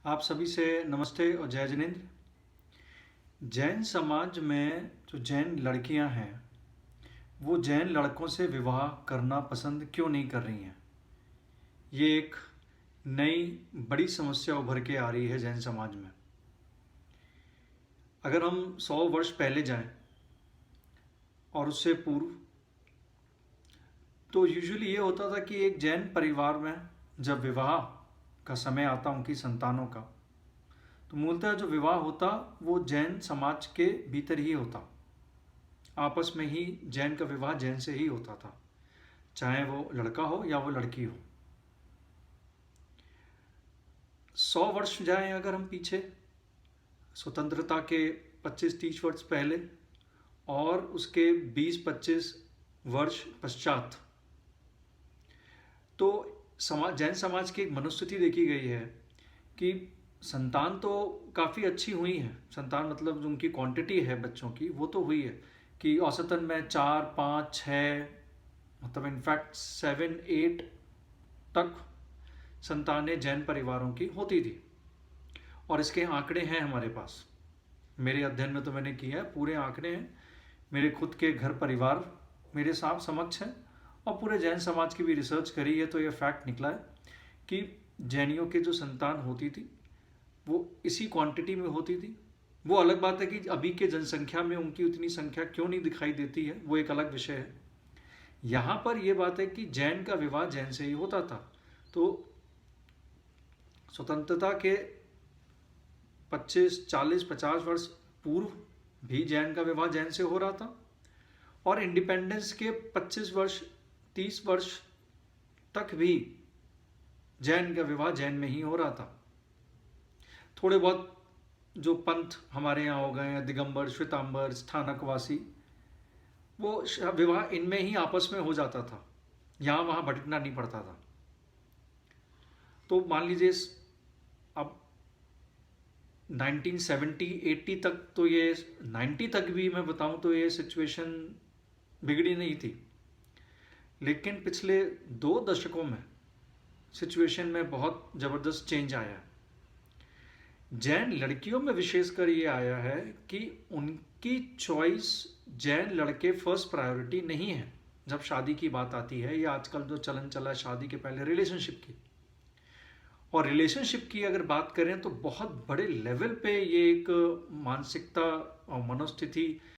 आप सभी से नमस्ते और जय जिनेन्द्र। जैन समाज में जो जैन लड़कियां हैं वो जैन लड़कों से विवाह करना पसंद क्यों नहीं कर रही हैं। ये एक नई बड़ी समस्या उभर के आ रही है जैन समाज में। अगर हम 100 वर्ष पहले जाएं और उससे पूर्व, तो यूजुअली ये होता था कि एक जैन परिवार में जब विवाह का समय आता उनकी संतानों का, तो मूलतः जो विवाह होता वो जैन समाज के भीतर ही होता। आपस में ही जैन का विवाह जैन से ही होता था, चाहे वो लड़का हो या वो लड़की हो। 100 वर्ष जाएं अगर हम पीछे, स्वतंत्रता के 25-30 वर्ष पहले और उसके 20-25 वर्ष पश्चात, तो जैन समाज की एक मनुस्मृति देखी गई है कि संतान तो काफ़ी अच्छी हुई है। संतान मतलब जो उनकी क्वांटिटी है बच्चों की वो तो हुई है कि औसतन में 4, 5, 6, मतलब इनफैक्ट 7, 8 तक संतानें जैन परिवारों की होती थी। और इसके आंकड़े हैं हमारे पास, मेरे अध्ययन में तो मैंने किया है, पूरे आंकड़े हैं। मेरे खुद के घर परिवार मेरे साथ समक्ष हैं और पूरे जैन समाज की भी रिसर्च करी है, तो ये फैक्ट निकला है कि जैनियों के जो संतान होती थी वो इसी क्वांटिटी में होती थी। वो अलग बात है कि अभी के जनसंख्या में उनकी उतनी संख्या क्यों नहीं दिखाई देती है, वो एक अलग विषय है। यहाँ पर यह बात है कि जैन का विवाह जैन से ही होता था। तो स्वतंत्रता के 25, 40, 50 वर्ष पूर्व भी जैन का विवाह जैन से हो रहा था और इंडिपेंडेंस के 25 वर्ष 30 वर्ष तक भी जैन का विवाह जैन में ही हो रहा था। थोड़े बहुत जो पंथ हमारे यहाँ हो गए हैं, दिगंबर, श्वेतांबर, स्थानकवासी, वो विवाह इनमें ही आपस में हो जाता था, यहाँ वहाँ भटकना नहीं पड़ता था। तो मान लीजिए अब 1970-80 तक, तो ये 90 तक भी मैं बताऊं तो ये सिचुएशन बिगड़ी नहीं थी, लेकिन पिछले 2 दशकों में सिचुएशन में बहुत ज़बरदस्त चेंज आया है। जैन लड़कियों में विशेषकर ये आया है कि उनकी चॉइस जैन लड़के फर्स्ट प्रायोरिटी नहीं है जब शादी की बात आती है, या आजकल जो चलन चला है शादी के पहले रिलेशनशिप की। और रिलेशनशिप की अगर बात करें तो बहुत बड़े लेवल पे ये एक मानसिकता और मनोस्थिति